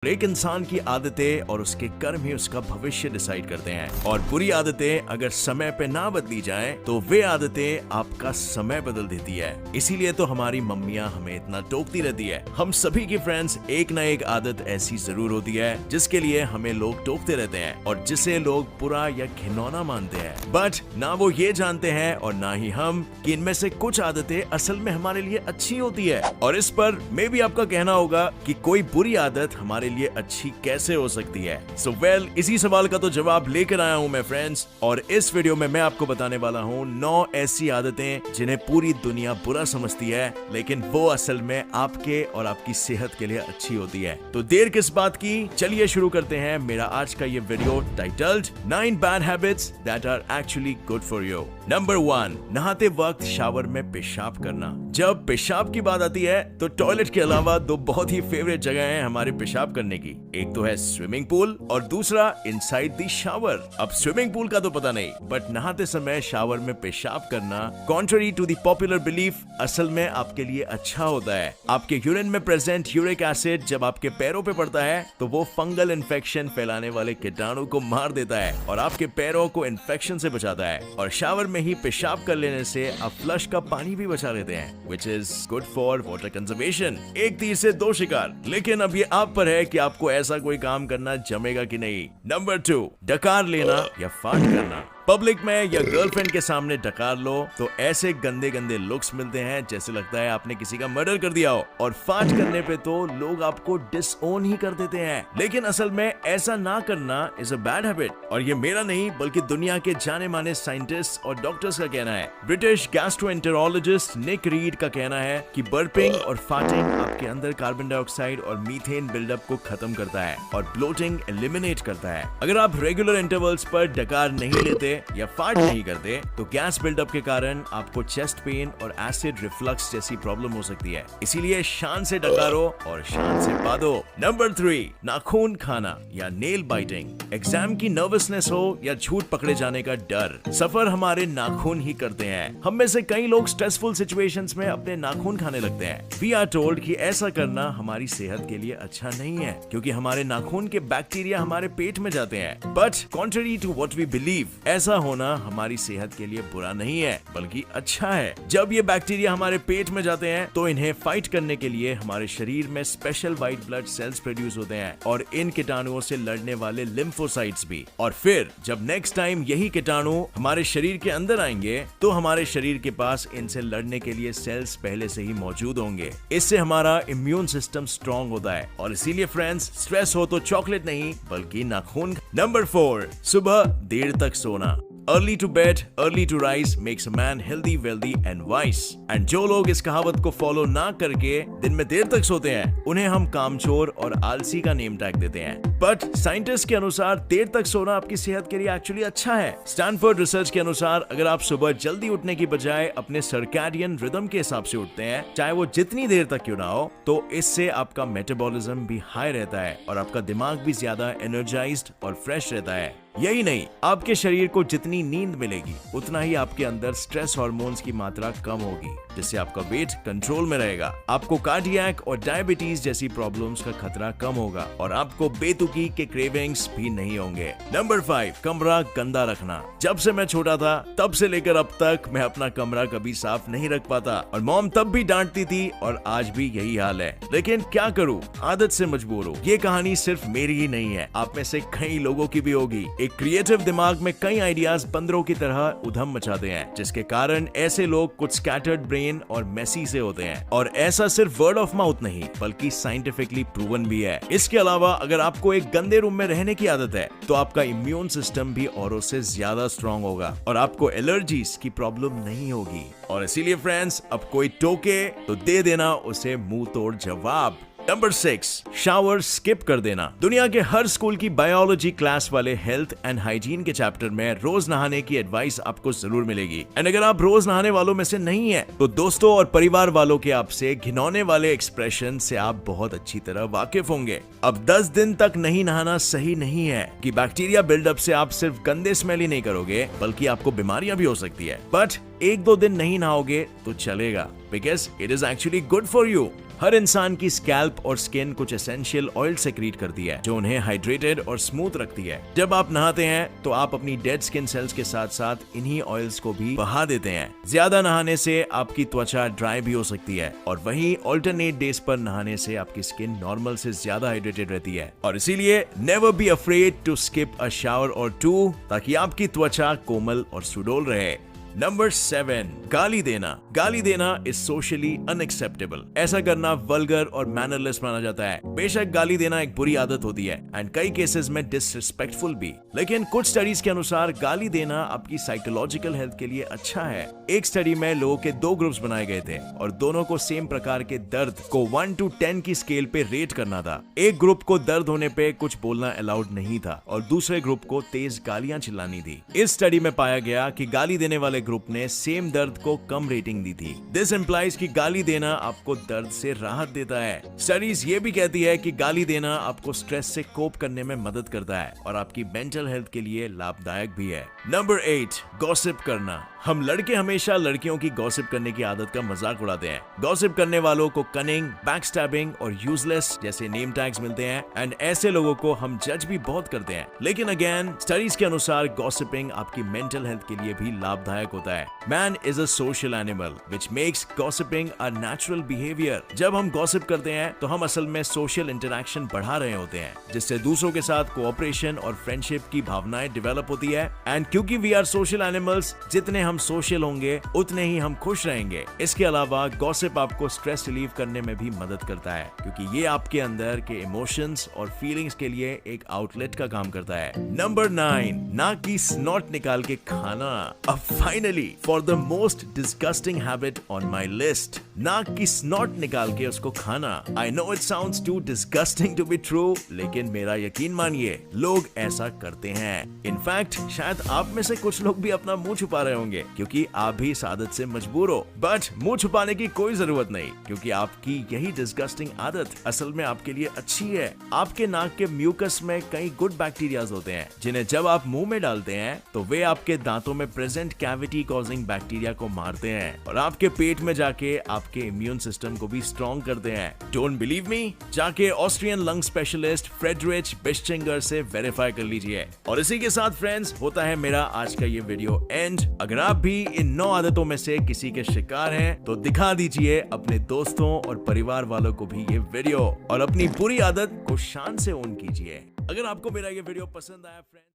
एक इंसान की आदतें और उसके कर्म ही उसका भविष्य डिसाइड करते हैं और बुरी आदतें अगर समय पे ना बदली जाएं तो वे आदतें आपका समय बदल देती है। इसीलिए तो हमारी मम्मियां हमें इतना टोकती रहती है। हम सभी की फ्रेंड्स एक ना एक आदत ऐसी जरूर होती है जिसके लिए हमें लोग टोकते रहते हैं और जिसे लोग बुरा या घिनौना मानते हैं। बट ना वो ये जानते हैं और ना ही हम कि इनमें से कुछ आदतें असल में हमारे लिए अच्छी होती है। और इस पर मे भी आपका कहना होगा कि कोई बुरी आदत हमारे लिए अच्छी कैसे हो सकती है। सो वेल, इसी सवाल का तो जवाब लेकर आया हूं मैं फ्रेंड्स, और इस वीडियो में मैं आपको बताने वाला हूं 9 ऐसी आदतें जिन्हें पूरी दुनिया बुरा समझती है लेकिन वो असल में आपके और आपकी सेहत के लिए अच्छी होती है। तो देर किस बात की, चलिए शुरू करते हैं मेरा आज का ये video titled 9 bad habits that are actually good for you. Number 1, नहाते वक्त शावर में पेशाब करना। जब पेशाब की बात आती है तो टॉयलेट के अलावा दो बहुत ही फेवरेट जगह हैं हमारे पेशाब करने की। एक तो है स्विमिंग पूल और दूसरा इनसाइड द शावर। अब स्विमिंग पूल का तो पता नहीं, बट नहाते समय शावर में पेशाब करना contrary to the popular belief असल में आपके लिए अच्छा होता है। आपके यूरिन में प्रेजेंट यूरिक एसिड जब आपके पैरों पे पड़ता है तो वो फंगल इन्फेक्शन फैलाने वाले कीटाणु को मार देता है और आपके पैरों को इन्फेक्शन से बचाता है। और शावर में ही पेशाब कर लेने से आप फ्लश का पानी भी बचा लेते हैं, which is good for water conservation। एक तीर से दो शिकार। लेकिन अब ये आप पर है कि आपको ऐसा कोई काम करना जमेगा कि नहीं। नंबर 2, डकार लेना या फाट करना। पब्लिक में या गर्लफ्रेंड के सामने डकार लो तो ऐसे गंदे गंदे लुक्स मिलते हैं जैसे लगता है आपने किसी का मर्डर कर दिया हो, और फाट करने पे तो लोग आपको डिसओन ही कर देते हैं। लेकिन असल में ऐसा ना करना इज अ बैड हैबिट, और ये मेरा नहीं बल्कि दुनिया के जाने माने साइंटिस्ट और डॉक्टर्स का कहना है। ब्रिटिश गैस्ट्रोएंटेरोलॉजिस्ट निक रीड का कहना है कि बर्पिंग और फाटिंग आपके अंदर कार्बन डाइऑक्साइड और मीथेन बिल्डअप को खत्म करता है और ब्लोटिंग एलिमिनेट करता है। अगर आप रेगुलर इंटरवल्स पर डकार नहीं लेते या फाट नहीं करते तो गैस बिल्डअप के कारण आपको चेस्ट पेन और एसिड रिफ्लक्स जैसी प्रॉब्लम हो सकती है। इसीलिए शान से डकारो और शान से बादो। नंबर 3, नाखून खाना या नेल बाइटिंग। एग्जाम की नर्वसनेस हो या झूठ पकड़े जाने का डर, सफर हमारे नाखून ही करते हैं। हम में से कई लोग स्ट्रेसफुल सिचुएशंस में अपने नाखून खाने लगते हैं। वी आर टोल्ड कि ऐसा करना हमारी सेहत के लिए अच्छा नहीं है क्योंकि हमारे नाखून के बैक्टीरिया हमारे पेट में जाते हैं। But contrary to what we believe, ऐसा होना हमारी सेहत के लिए बुरा नहीं है बल्कि अच्छा है। जब ये बैक्टीरिया हमारे पेट में जाते हैं तो इन्हें फाइट करने के लिए हमारे शरीर में special white blood cells produce होते हैं और इन कीटाणुओं से लड़ने वाले लिम्फोसाइट्स भी। और फिर जब नेक्स्ट टाइम यही कीटाणु हमारे शरीर के अंदर आएंगे तो हमारे शरीर के पास इनसे लड़ने के लिए सेल्स पहले से ही मौजूद होंगे। इससे हमारा इम्यून सिस्टम स्ट्रॉन्ग होता है और इसीलिए फ्रेंड्स, स्ट्रेस हो तो चॉकलेट नहीं बल्कि नाखून। नंबर 4, सुबह देर तक सोना। Early to bed, early to rise makes a man healthy, wealthy and wise। And जो लोग इस कहावत को फॉलो ना करके दिन में देर तक सोते हैं उन्हें हम कामचोर और आलसी का नेम टैग देते हैं। बट साइंटिस्ट के अनुसार देर तक सोना आपकी सेहत के लिए एक्चुअली अच्छा है। स्टैनफोर्ड रिसर्च के अनुसार अगर आप सुबह जल्दी उठने की बजाय अपने सर्कैडियन रिदम के हिसाब से उठते हैं, चाहे वो जितनी देर तक क्यों ना हो, तो इससे आपका मेटाबॉलिज्म भी हाई रहता है और आपका दिमाग भी ज्यादा एनर्जाइज्ड और फ्रेश रहता है। यही नहीं, आपके शरीर को जितनी नींद मिलेगी उतना ही आपके अंदर स्ट्रेस हार्मोन्स की मात्रा कम होगी जिससे आपका वेट कंट्रोल में रहेगा। आपको कार्डियक और डायबिटीज जैसी प्रॉब्लम्स का खतरा कम होगा और आपको बेतुकी के क्रेविंग्स भी नहीं होंगे। नंबर 5, कमरा गंदा रखना। जब से मैं छोटा था तब से लेकर अब तक मैं अपना कमरा कभी साफ नहीं रख पाता और मॉम तब भी डांटती थी और आज भी यही हाल है। लेकिन क्या करूं, आदत से मजबूर हूं। ये कहानी सिर्फ मेरी ही नहीं है, आप में से कई लोगों की भी होगी। एक क्रिएटिव दिमाग में कई आइडियाज बंदरों की तरह उधम मचाते हैं जिसके कारण ऐसे लोग कुछ स्कैटर्ड ब्रेन और मेसी से होते हैं। और ऐसा सिर्फ वर्ड ऑफ माउथ नहीं बल्कि साइंटिफिकली प्रूवन भी है। इसके अलावा अगर आपको एक गंदे रूम में रहने की आदत है तो आपका इम्यून सिस्टम भी औरों से ज्यादा स्ट्रॉन्ग होगा और आपको एलर्जीज की प्रॉब्लम नहीं होगी। और इसीलिए फ्रेंड्स, अब कोई टोके तो दे देना उसे मुंह तोड़ जवाब। नंबर 6, शावर स्किप कर देना। दुनिया के हर स्कूल की बायोलॉजी क्लास वाले हेल्थ एंड हाइजीन के चैप्टर में रोज नहाने की एडवाइस आपको जरूर मिलेगी। एंड अगर आप रोज नहाने वालों में से नहीं है तो दोस्तों और परिवार वालों के आपसे घिनौने वाले एक्सप्रेशन से आप बहुत अच्छी तरह वाकिफ होंगे। अब 10 दिन तक नहीं नहाना सही नहीं है कि बैक्टीरिया बिल्डअप से आप सिर्फ गंदे स्मेल ही नहीं करोगे बल्कि आपको बीमारियां भी हो सकती है। बट 1-2 दिन नहीं नहाओगे तो चलेगा because it is actually good for you. हर इंसान की स्कैल्प और स्किन कुछ एसेंशियल ऑयल सेक्रीट करती है जो उन्हें हाइड्रेटेड और स्मूथ रखती है। जब आप नहाते हैं तो आप अपनी डेड स्किन सेल्स के साथ साथ इन्हीं ऑयल्स को भी बहा देते हैं। ज्यादा नहाने से आपकी त्वचा ड्राई भी हो सकती है और वहीं ऑल्टरनेट डेज पर नहाने से आपकी स्किन नॉर्मल से ज्यादा हाइड्रेटेड रहती है। और इसीलिए never be afraid to skip a shower और टू, ताकि आपकी त्वचा कोमल और सुडौल रहे। नंबर 7, गाली देना। गाली देना इज सोशली अनएक्सेप्टेबल। ऐसा करना वल्गर और मैनरलेस माना जाता है। बेशक गाली देना एक बुरी आदत होती है एंड कई केसेस में डिसरिस्पेक्टफुल भी, लेकिन कुछ स्टडीज के अनुसार गाली देना आपकी साइकोलॉजिकल हेल्थ के लिए अच्छा है। एक स्टडी में लोगों के 2 ग्रुप्स बनाए गए थे और दोनों को सेम प्रकार के दर्द को 1 to 10 की स्केल पे रेट करना था। एक ग्रुप को दर्द होने पे कुछ बोलना अलाउड नहीं था और दूसरे ग्रुप को तेज गालियां चिल्लानी थी। इस स्टडी में पाया गया कि गाली देने वाले ग्रुप ने सेम दर्द को कम रेटिंग दी थी। दिस इंप्लाइज कि गाली देना आपको दर्द से राहत देता है। स्टडीज ये भी कहती है कि गाली देना आपको स्ट्रेस से कोप करने में मदद करता है और आपकी मेंटल हेल्थ के लिए लाभदायक भी है। नंबर 8, गॉसिप करना। हम लड़के हमेशा लड़कियों की गॉसिप करने की आदत का मजाक उड़ाते हैं। गॉसिप करने वालों को कनिंग, बैकस्टैबिंग और यूजलेस जैसे नेम टैग्स मिलते हैं एंड ऐसे लोगों को हम जज भी बहुत करते हैं। लेकिन अगेन स्टडीज के अनुसार गॉसिपिंग आपकी मेंटल हेल्थ के लिए भी लाभदायक होता है। Man is a social animal which makes gossiping a natural behaviour. जब हम गॉसिप करते हैं तो हम असल में सोशल इंटरेक्शन बढ़ा रहे होते हैं, जिससे दूसरों के साथ कोऑपरेशन और फ्रेंडशिप की भावनाएं डेवलप होती है। एंड क्योंकि वी आर सोशल एनिमल्स, जितने हम सोशल होंगे उतने ही हम खुश रहेंगे। इसके अलावा गॉसिप आपको स्ट्रेस रिलीव करने में भी मदद करता है, क्योंकि ये आपके अंदर के इमोशंस और फीलिंग्स के लिए एक आउटलेट का काम करता है। नंबर 9, नाक की स्नॉट निकाल के खाना। अब finally for the most disgusting habit on my list, नाक की स्नॉट निकाल के उसको खाना। I know it sounds too disgusting to be true, लेकिन मेरा यकीन मानिए लोग ऐसा करते हैं। इनफैक्ट शायद आप में से कुछ लोग भी अपना मुंह छुपा रहे होंगे क्योंकि आप भी इस आदत से मजबूर हो। बट मुंह छुपाने की कोई जरूरत नहीं, क्योंकि आपकी यही डिस्गस्टिंग आदत असल में आपके लिए अच्छी है। आपके नाक के म्यूकस में कई गुड बैक्टीरियाज होते हैं, जिन्हें जब आप मुंह में डालते हैं तो वे आपके दांतों में प्रेजेंट कैविटी कॉजिंग बैक्टीरिया को मारते हैं और आपके पेट में जाके आपके इम्यून सिस्टम को भी स्ट्रॉन्ग करते हैं। Don't believe me? जाके ऑस्ट्रियन लंग स्पेशलिस्ट फ्रेडरिच बिस्चिंगर से वेरीफाई कर लीजिए। और इसी के साथ फ्रेंड्स होता है मेरा आज का ये वीडियो एंड। अगर आप भी इन 9 आदतों में से किसी के शिकार हैं तो दिखा दीजिए अपने दोस्तों और परिवार वालों को भी ये वीडियो और अपनी बुरी आदत को शान से ओन कीजिए। अगर आपको मेरा ये वीडियो पसंद आया फ्रेंड्स